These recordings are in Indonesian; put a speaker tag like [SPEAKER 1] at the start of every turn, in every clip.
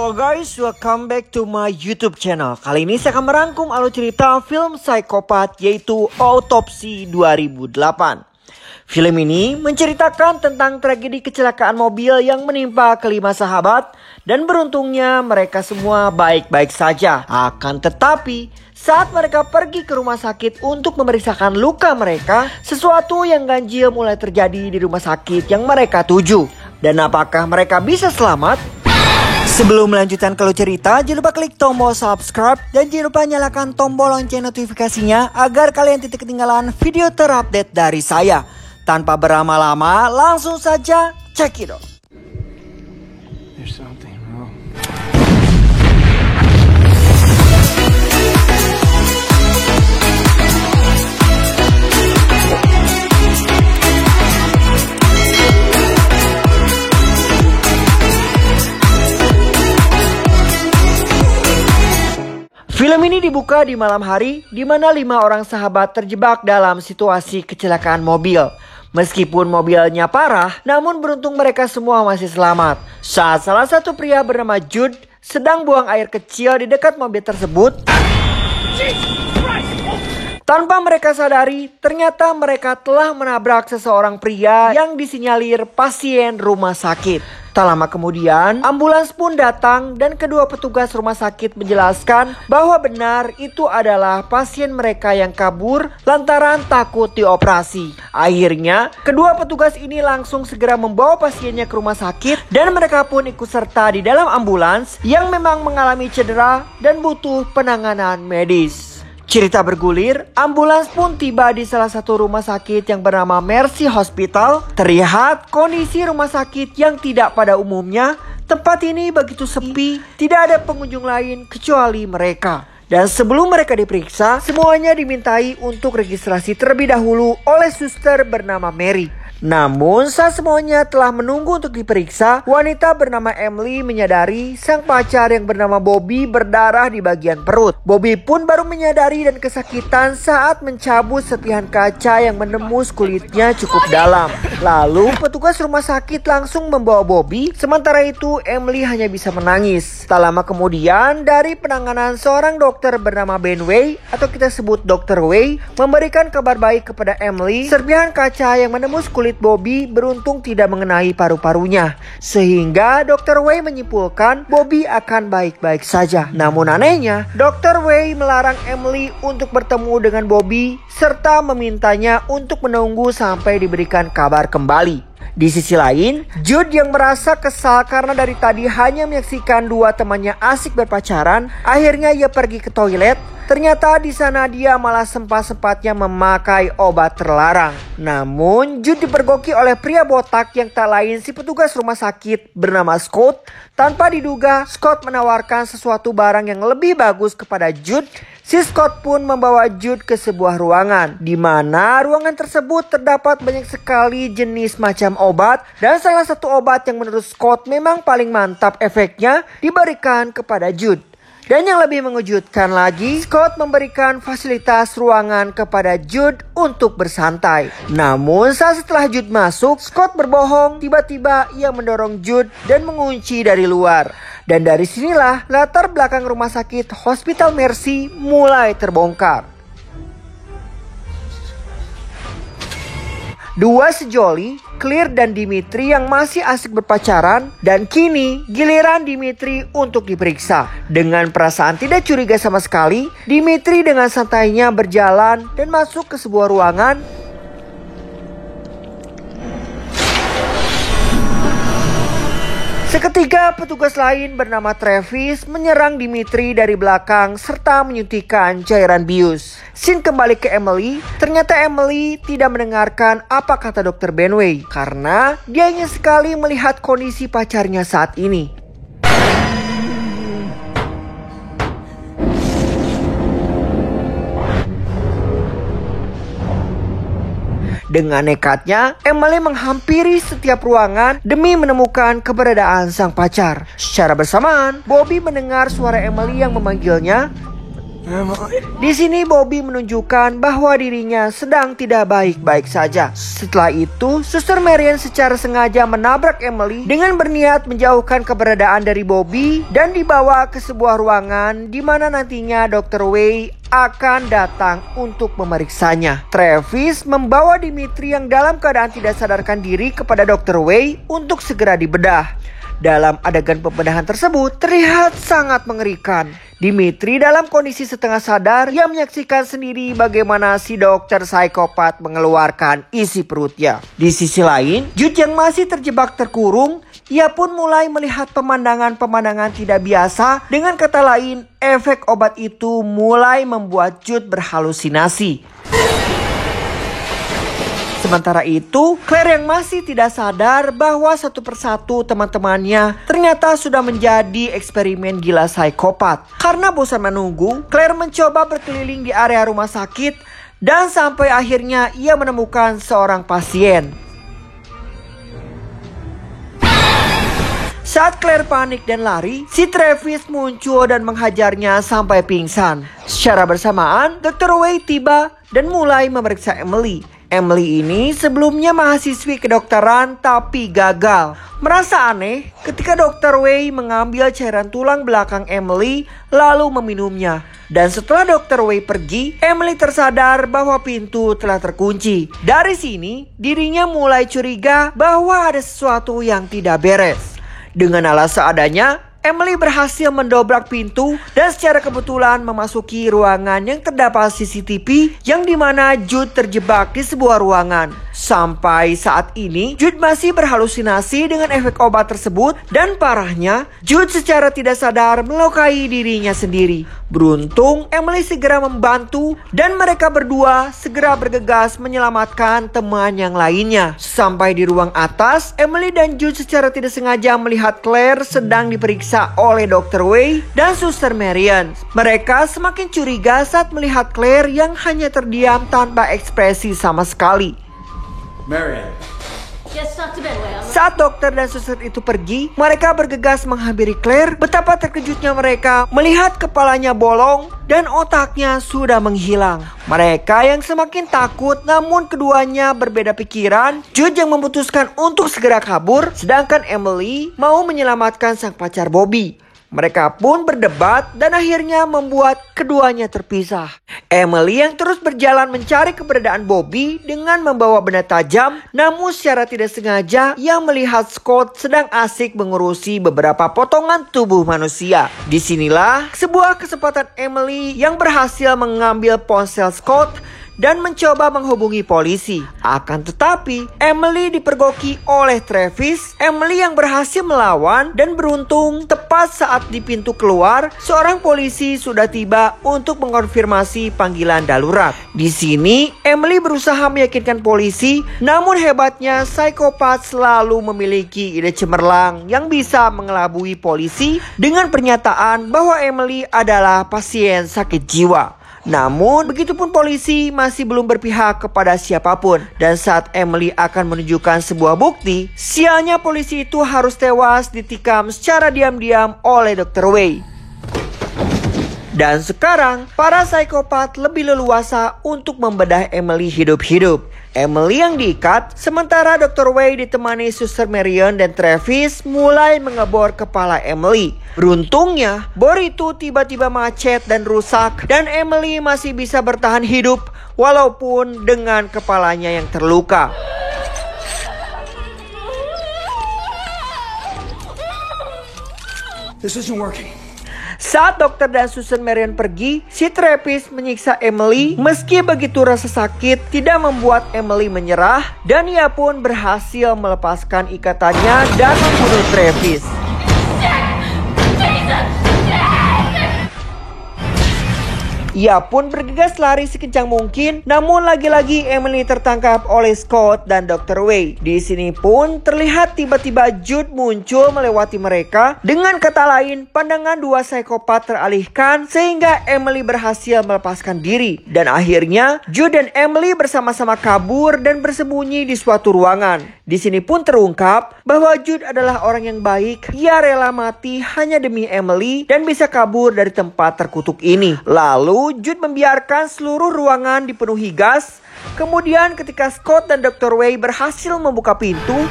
[SPEAKER 1] Halo guys, welcome back to my YouTube channel. Kali ini saya akan merangkum alur cerita film psikopat yaitu Autopsi 2008. Film ini menceritakan tentang tragedi kecelakaan mobil yang menimpa kelima sahabat dan beruntungnya mereka semua baik-baik saja. Akan tetapi saat mereka pergi ke rumah sakit untuk memeriksakan luka mereka, sesuatu yang ganjil mulai terjadi di rumah sakit yang mereka tuju. Dan apakah mereka bisa selamat? Sebelum melanjutkan ke alur cerita, jangan lupa klik tombol subscribe dan jangan lupa nyalakan tombol lonceng notifikasinya agar kalian tidak ketinggalan video terupdate dari saya. Tanpa berlama-lama, langsung saja cekidot.
[SPEAKER 2] There's something wrong.
[SPEAKER 1] Film ini dibuka di malam hari di mana 5 orang sahabat terjebak dalam situasi kecelakaan mobil. Meskipun mobilnya parah, namun beruntung mereka semua masih selamat. Saat salah satu pria bernama Jude sedang buang air kecil di dekat mobil tersebut, tanpa mereka sadari, ternyata mereka telah menabrak seseorang pria yang disinyalir pasien rumah sakit. Tak lama kemudian, ambulans pun datang dan kedua petugas rumah sakit menjelaskan bahwa benar itu adalah pasien mereka yang kabur lantaran takut dioperasi. Akhirnya, kedua petugas ini langsung segera membawa pasiennya ke rumah sakit dan mereka pun ikut serta di dalam ambulans yang memang mengalami cedera dan butuh penanganan medis. Cerita bergulir, ambulans pun tiba di salah satu rumah sakit yang bernama Mercy Hospital. Terlihat kondisi rumah sakit yang tidak pada umumnya. Tempat ini begitu sepi, tidak ada pengunjung lain kecuali mereka. Dan sebelum mereka diperiksa, semuanya dimintai untuk registrasi terlebih dahulu oleh suster bernama Mary. Namun saat semuanya telah menunggu untuk diperiksa, wanita bernama Emily menyadari sang pacar yang bernama Bobby berdarah di bagian perut. Bobby pun baru menyadari dan kesakitan saat mencabut serpihan kaca yang menembus kulitnya cukup dalam. Lalu petugas rumah sakit langsung membawa Bobby, sementara itu Emily hanya bisa menangis. Tak lama kemudian dari penanganan seorang dokter bernama Ben Way atau kita sebut Dr. Way memberikan kabar baik kepada Emily. Serpihan kaca yang menembus kulit Bobby beruntung tidak mengenai paru-parunya, sehingga Dr. Way menyimpulkan Bobby akan baik-baik saja. Namun anehnya, Dr. Way melarang Emily untuk bertemu dengan Bobby serta memintanya untuk menunggu sampai diberikan kabar kembali. Di sisi lain, Jude yang merasa kesal karena dari tadi hanya menyaksikan dua temannya asik berpacaran, akhirnya ia pergi ke toilet. Ternyata di sana dia malah sempat-sempatnya memakai obat terlarang. Namun Jude dipergoki oleh pria botak yang tak lain si petugas rumah sakit bernama Scott. Tanpa diduga, Scott menawarkan sesuatu barang yang lebih bagus kepada Jude. Si Scott pun membawa Jude ke sebuah ruangan, di mana ruangan tersebut terdapat banyak sekali jenis macam obat. Dan salah satu obat yang menurut Scott memang paling mantap efeknya diberikan kepada Jude. Dan yang lebih mengejutkan lagi, Scott memberikan fasilitas ruangan kepada Jude untuk bersantai. Namun saat setelah Jude masuk, Scott berbohong. Tiba-tiba ia mendorong Jude dan mengunci dari luar. Dan dari sinilah latar belakang rumah sakit Hospital Mercy mulai terbongkar. Dua sejoli, Claire dan Dimitri yang masih asik berpacaran, dan kini giliran Dimitri untuk diperiksa. Dengan perasaan tidak curiga sama sekali, Dimitri dengan santainya berjalan dan masuk ke sebuah ruangan. Seketika petugas lain bernama Travis menyerang Dimitri dari belakang serta menyuntikkan cairan bius. Scene kembali ke Emily. Ternyata Emily tidak mendengarkan apa kata Dr. Benway karena dia ingin sekali melihat kondisi pacarnya saat ini. Dengan nekatnya, Emily menghampiri setiap ruangan demi menemukan keberadaan sang pacar. Secara bersamaan, Bobby mendengar suara Emily yang memanggilnya.
[SPEAKER 2] Emily.
[SPEAKER 1] Di sini Bobby menunjukkan bahwa dirinya sedang tidak baik-baik saja. Setelah itu, Suster Marion secara sengaja menabrak Emily dengan berniat menjauhkan keberadaan dari Bobby dan dibawa ke sebuah ruangan di mana nantinya Dr. Way akan datang untuk memeriksanya. Travis membawa Dimitri yang dalam keadaan tidak sadarkan diri kepada Dr. Way untuk segera dibedah. Dalam adegan pembedahan tersebut terlihat sangat mengerikan. Dimitri dalam kondisi setengah sadar yang menyaksikan sendiri bagaimana si dokter psikopat mengeluarkan isi perutnya. Di sisi lain, Jude yang masih terjebak terkurung, ia pun mulai melihat pemandangan-pemandangan tidak biasa. Dengan kata lain, efek obat itu mulai membuat Jude berhalusinasi. Sementara itu, Claire yang masih tidak sadar bahwa satu persatu teman-temannya ternyata sudah menjadi eksperimen gila psikopat. Karena bosan menunggu, Claire mencoba berkeliling di area rumah sakit dan sampai akhirnya ia menemukan seorang pasien. Saat Claire panik dan lari, si Travis muncul dan menghajarnya sampai pingsan. Secara bersamaan, Dr. Way tiba dan mulai memeriksa Emily. Emily ini sebelumnya mahasiswi kedokteran tapi gagal. Merasa aneh ketika Dr. Way mengambil cairan tulang belakang Emily lalu meminumnya. Dan setelah Dr. Way pergi, Emily tersadar bahwa pintu telah terkunci. Dari sini, dirinya mulai curiga bahwa ada sesuatu yang tidak beres. Dengan alas seadanya, Emily berhasil mendobrak pintu dan secara kebetulan memasuki ruangan yang terdapat CCTV yang dimana Jude terjebak di sebuah ruangan. Sampai saat ini, Jude masih berhalusinasi dengan efek obat tersebut dan parahnya, Jude secara tidak sadar melukai dirinya sendiri. Beruntung, Emily segera membantu dan mereka berdua segera bergegas menyelamatkan teman yang lainnya. Sampai di ruang atas, Emily dan Jude secara tidak sengaja melihat Claire sedang diperiksa oleh Dr. Way dan Suster Marion. Mereka semakin curiga saat melihat Claire yang hanya terdiam tanpa ekspresi sama sekali.
[SPEAKER 2] Marion.
[SPEAKER 1] Saat dokter dan suster itu pergi, mereka bergegas menghampiri Claire. Betapa terkejutnya mereka melihat kepalanya bolong dan otaknya sudah menghilang. Mereka yang semakin takut, namun keduanya berbeda pikiran. Jude yang memutuskan untuk segera kabur, sedangkan Emily mau menyelamatkan sang pacar Bobby. Mereka pun berdebat dan akhirnya membuat keduanya terpisah. Emily yang terus berjalan mencari keberadaan Bobby dengan membawa benda tajam, namun secara tidak sengaja ia melihat Scott sedang asik mengurusi beberapa potongan tubuh manusia. Disinilah sebuah kesempatan Emily yang berhasil mengambil ponsel Scott dan mencoba menghubungi polisi. Akan tetapi, Emily dipergoki oleh Travis. Emily yang berhasil melawan dan beruntung tepat saat di pintu keluar, seorang polisi sudah tiba untuk mengkonfirmasi panggilan darurat. Di sini, Emily berusaha meyakinkan polisi, namun hebatnya psikopat selalu memiliki ide cemerlang yang bisa mengelabui polisi dengan pernyataan bahwa Emily adalah pasien sakit jiwa. Namun, begitupun polisi masih belum berpihak kepada siapapun. Dan saat Emily akan menunjukkan sebuah bukti, sialnya polisi itu harus tewas ditikam secara diam-diam oleh Dr. Way. Dan sekarang, para psikopat lebih leluasa untuk membedah Emily hidup-hidup. Emily yang diikat, sementara Dr. Way ditemani Suster Marion dan Travis mulai mengebor kepala Emily. Beruntungnya, bor itu tiba-tiba macet dan rusak dan Emily masih bisa bertahan hidup walaupun dengan kepalanya yang terluka.
[SPEAKER 2] This isn't working.
[SPEAKER 1] Saat dokter dan Susan Marion pergi, si Travis menyiksa Emily. Meski begitu rasa sakit tidak membuat Emily menyerah dan ia pun berhasil melepaskan ikatannya dan membunuh Travis. Ia pun bergegas lari sekencang mungkin, namun lagi-lagi Emily tertangkap oleh Scott dan Dr. Wei. Di sini pun terlihat tiba-tiba Jude muncul melewati mereka. Dengan kata lain, pandangan dua psikopat teralihkan sehingga Emily berhasil melepaskan diri. Dan akhirnya Jude dan Emily bersama-sama kabur dan bersembunyi di suatu ruangan. Di sini pun terungkap bahwa Jude adalah orang yang baik. Ia rela mati hanya demi Emily dan bisa kabur dari tempat terkutuk ini. Lalu Jude membiarkan seluruh ruangan dipenuhi gas. Kemudian ketika Scott dan Dr. Wei berhasil membuka pintu,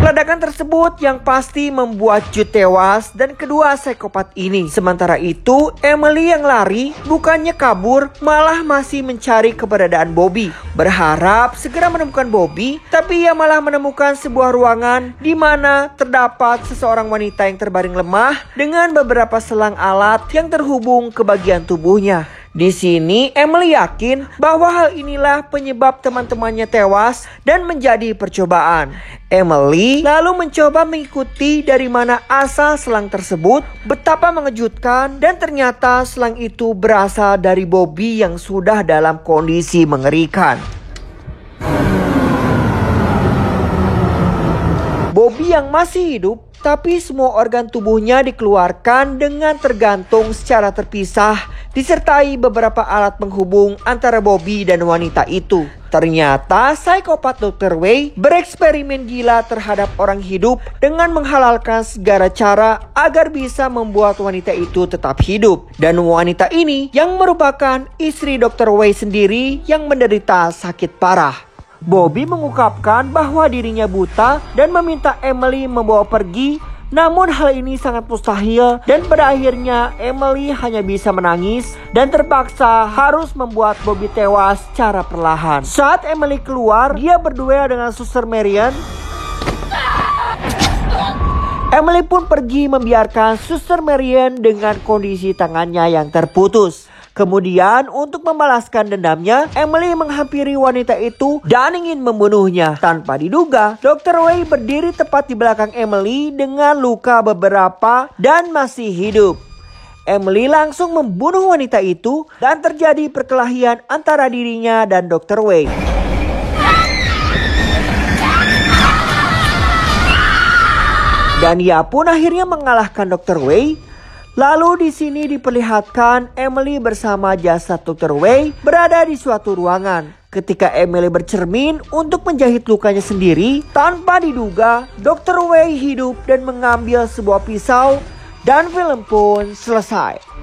[SPEAKER 1] ledakan tersebut yang pasti membuat Jude tewas dan kedua psikopat ini. Sementara itu, Emily yang lari bukannya kabur, malah masih mencari keberadaan Bobby. Berharap segera menemukan Bobby, tapi ia malah menemukan sebuah ruangan di mana terdapat seseorang wanita yang terbaring lemah dengan beberapa selang alat yang terhubung ke bagian tubuhnya. Di sini Emily yakin bahwa hal inilah penyebab teman-temannya tewas dan menjadi percobaan. Emily lalu mencoba mengikuti dari mana asal selang tersebut. Betapa mengejutkan, dan ternyata selang itu berasal dari Bobby yang sudah dalam kondisi mengerikan. Bobby yang masih hidup, tapi semua organ tubuhnya dikeluarkan dengan tergantung secara terpisah, disertai beberapa alat penghubung antara Bobby dan wanita itu. Ternyata psikopat Dr. Wei bereksperimen gila terhadap orang hidup dengan menghalalkan segala cara agar bisa membuat wanita itu tetap hidup. Dan wanita ini yang merupakan istri Dr. Wei sendiri yang menderita sakit parah. Bobby mengungkapkan bahwa dirinya buta dan meminta Emily membawa pergi. Namun hal ini sangat mustahil dan pada akhirnya Emily hanya bisa menangis dan terpaksa harus membuat Bobby tewas secara perlahan. Saat Emily keluar, dia berduel dengan Suster Marion. Emily pun pergi membiarkan Suster Marion dengan kondisi tangannya yang terputus. Kemudian untuk membalaskan dendamnya, Emily menghampiri wanita itu dan ingin membunuhnya. Tanpa diduga, Dr. Wei berdiri tepat di belakang Emily dengan luka beberapa dan masih hidup. Emily langsung membunuh wanita itu dan terjadi perkelahian antara dirinya dan Dr. Wei. Dan ia pun akhirnya mengalahkan Dr. Wei. Lalu di sini diperlihatkan Emily bersama jasad Dr. Wei berada di suatu ruangan. Ketika Emily bercermin untuk menjahit lukanya sendiri, tanpa diduga Dr. Wei hidup dan mengambil sebuah pisau dan film pun selesai.